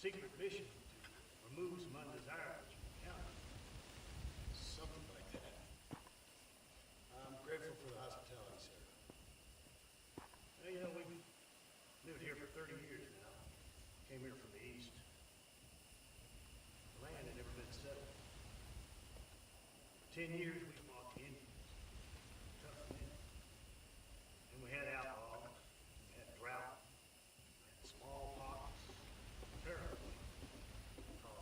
secret mission to remove some undesirables from the county. Something like that. I'm grateful for the hospitality, sir. Well, you know, we've lived here for 30 years now. Came here from the east. The land had never been settled. For 10 years, we fought the Indians. Tough men. And we had outlaws. We had drought. We had smallpox. Terrible. I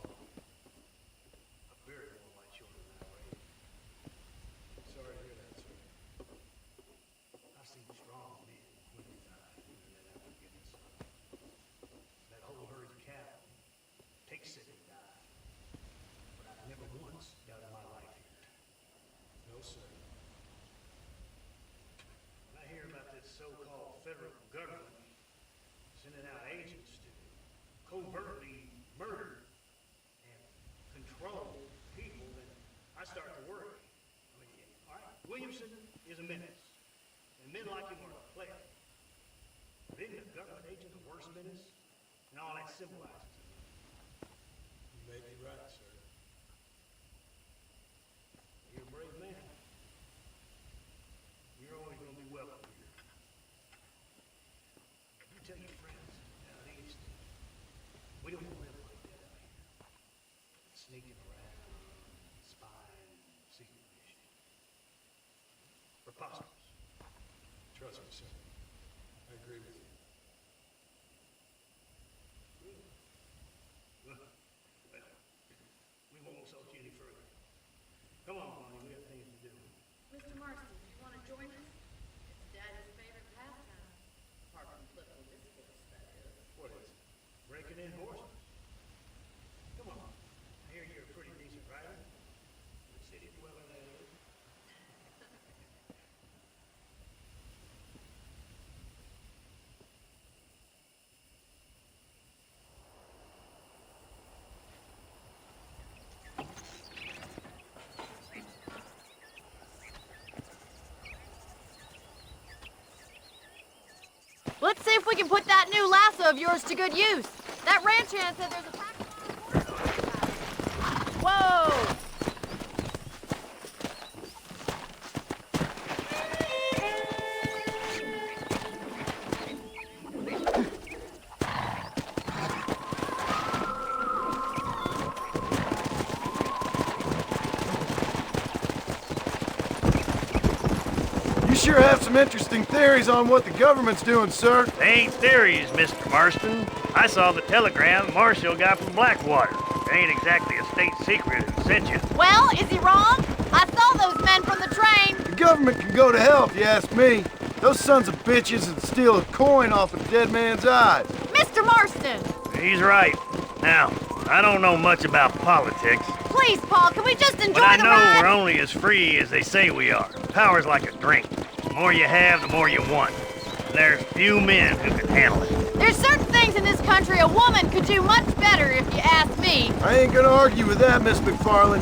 buried one of my children in that way. Sorry to hear that, sir. I've seen strong men when they die and then after getting some. That whole herd of cattle take sick and die. But I've never once doubted my life here. No, sir. When I hear about this so-called federal government sending out agents to covertly murder and control people, then I start to worry. I mean, all right, Williamson is a menace, and men like him are a plague. But isn't a government agent a worse menace? And all that symbolizes. You may be right, sir. You're a brave man. You're always going to be welcome here. You tell your friends down east, we don't live like that out here. Sneaking around, spying, secret mission. Preposterous. Trust me, sir. I agree with you. Well, we won't insult you any further. Come on, Bonnie, we have things to do. Mr. Marston, do you want to join us? It's Daddy's favorite pastime. Apart from flipping this horse, that is. What is it? Breaking in horses? Come on. I hear you're a pretty decent rider. Good city dweller, that is. Let's see if we can put that new lasso of yours to good use. That ranch hand said there's a pack of horses. Whoa! You sure have some interesting theories on what the government's doing, sir. They ain't theories, Mr. Marston. I saw the telegram Marshall got from Blackwater. It ain't exactly a state secret who sent you. Well, is he wrong? I saw those men from the train. The government can go to hell if you ask me. Those sons of bitches would steal a coin off a dead man's eyes. Mr. Marston! He's right. Now, I don't know much about politics, Please, Paul, can we just enjoy but I the know ride? we're only as free as they say we are. Power's like a drink. The more you have, the more you want. And there's few men who can handle it. There's certain things in this country a woman could do much better, if you ask me. I ain't gonna argue with that, Miss McFarland.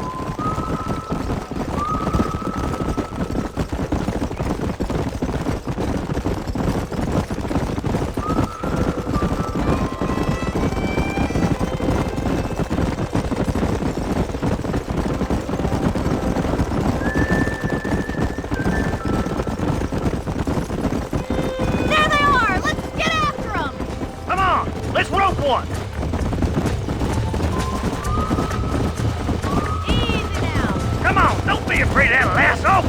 There they are! Let's get after them! Come on, let's rope one. Easy now. Come on, don't be afraid of that lasso.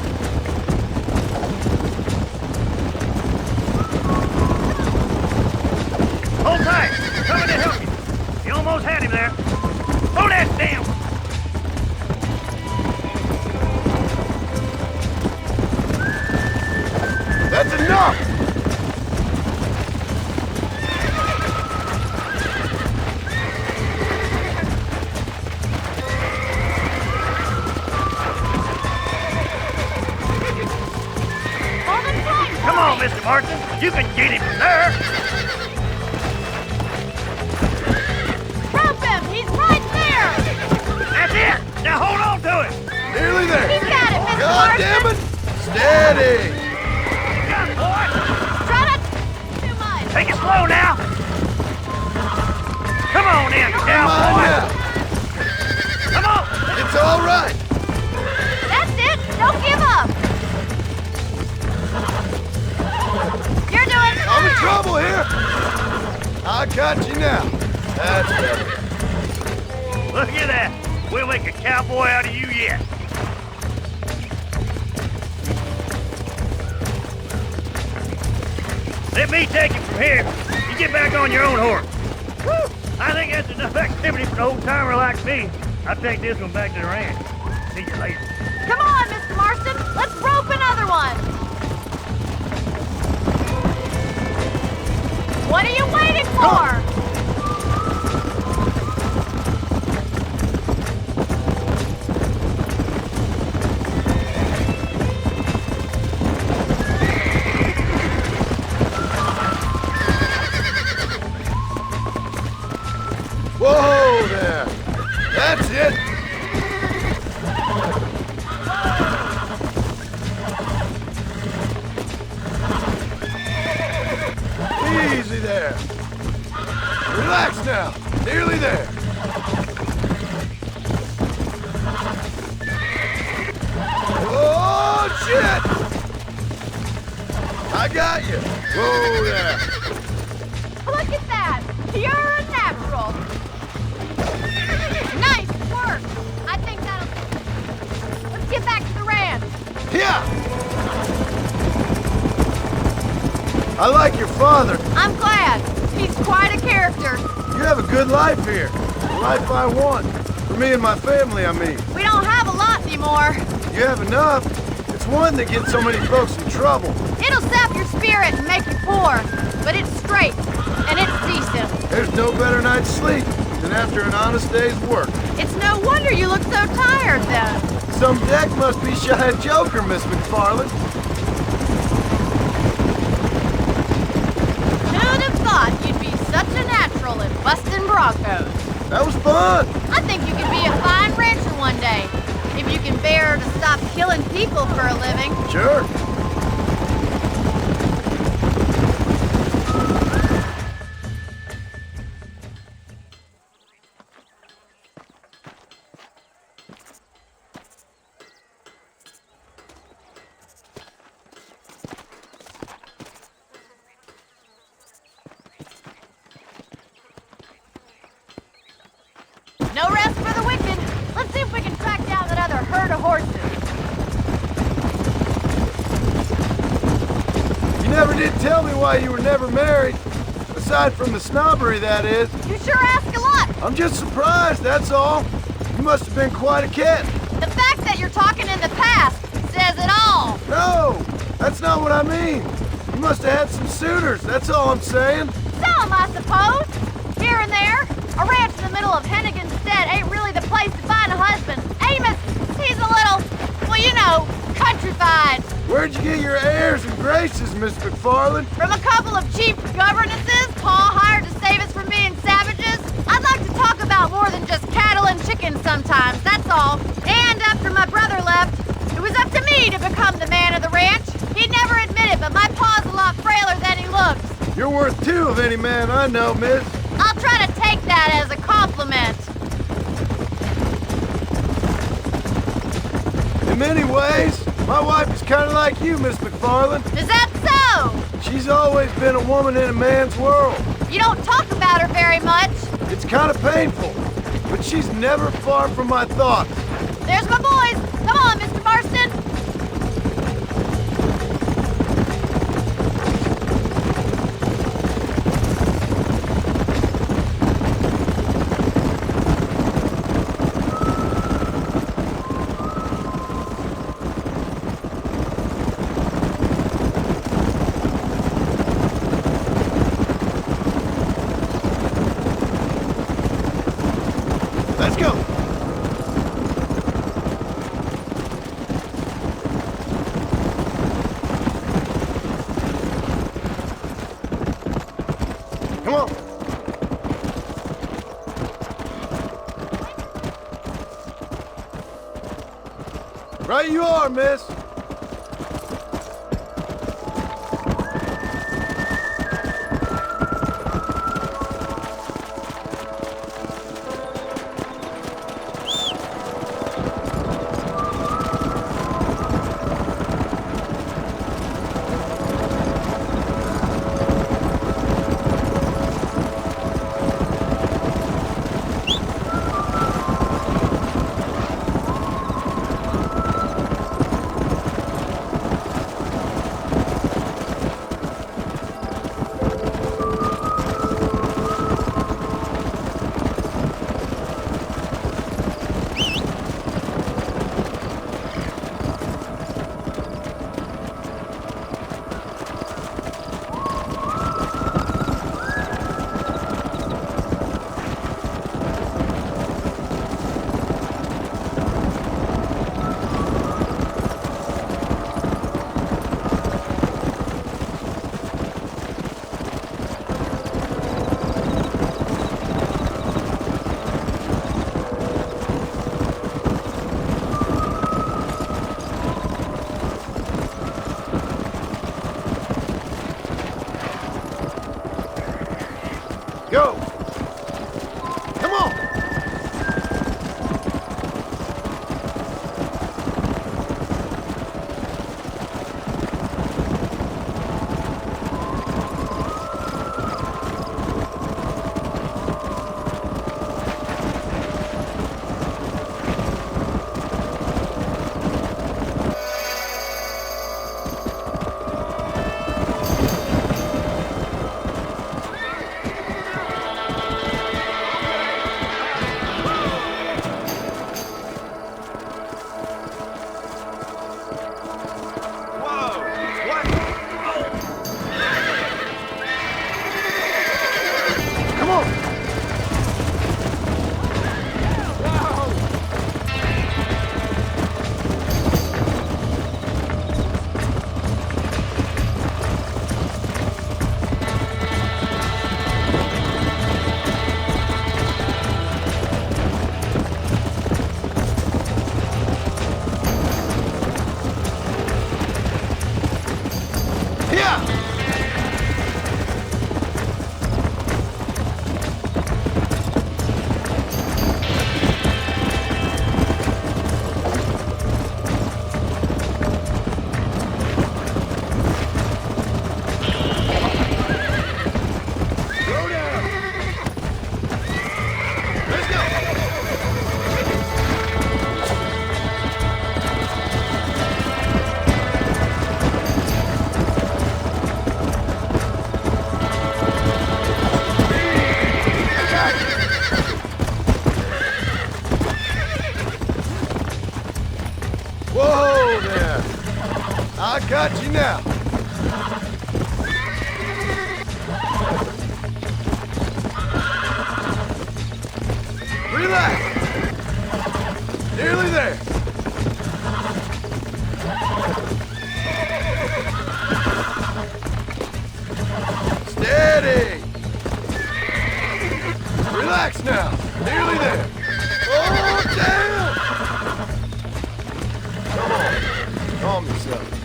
Hold tight. Coming to help you. You almost had him there. Throw that damn. That's enough! Hold him tight! Come on, Mr. Marston. You can get him from there. Rope him! He's right there! That's it. Now hold on to it. Nearly there. He's got it, Mr. God Marston! damn it! Steady! Got it, boy. Try not to too much! Take it slow now. Come on in, all right. That's it! Don't give up! You're doing fine! I'm in trouble here. I got you now. That's better. Look at that. We'll make a cowboy out of you yet. Let me take it from here. You get back on your own horse. Woo! I think that's enough activity for an old-timer like me. I'll take this one back to the ranch. See you later. Come on, Mr. Marston! Let's rope another one! What are you waiting for? Whoa there. That's it. Easy there. Relax now. Nearly there. Oh, shit! I got you. Whoa there. Look at that! Pure natural! Nice work! I think that'll... Let's get back to the ranch! Yeah! I like your father. I'm glad. He's quite a character. You have a good life here. The life I want. For me and my family, I mean. We don't have a lot anymore. You have enough. It's one that gets so many folks in trouble. It'll sap your spirit and make you poor, but it's straight, and it's decent. There's no better night's sleep than after an honest day's work. It's no wonder you look so tired, then. Some deck must be shy of Joker, Miss McFarland. Who'd have thought you'd be such a natural at busting Broncos? That was fun. I think you could be a fine rancher one day, if you can bear to stop killing people for a living. Sure. No rest for the wicked. Let's see if we can track down that other herd of horses. You never did tell me why you were never married. Aside from the snobbery, that is. You sure ask a lot. I'm just surprised, that's all. You must have been quite a cat. The fact that you're talking in the past says it all. No, that's not what I mean. You must have had some suitors, that's all I'm saying. Some, I suppose. Here and there. A ranch in the middle of Hennigan's Stead ain't really the place to find a husband. Amos, he's a little, well, you know, countrified. Where'd you get your airs and graces, Miss McFarland? From a couple of cheap governesses Pa hired to save us from being savages. I'd like to talk about more than just cattle and chickens sometimes, that's all. And after my brother left, it was up to me to become the man of the ranch. He'd never admit it, but my pa's a lot frailer than he looks. You're worth two of any man I know, miss. I'll try to take that as a compliment. In many ways, my wife is kind of like you, Miss McFarland. Is that so? She's always been a woman in a man's world. You don't talk about her very much. It's kind of painful, but she's never far from my thoughts. There's my boys. Come on, Mr. Marston. Let's go. Come on. Right you are, miss. Got you now. Relax. Nearly there. Steady. Relax now. Nearly there. Oh, damn. Come on. Calm yourself.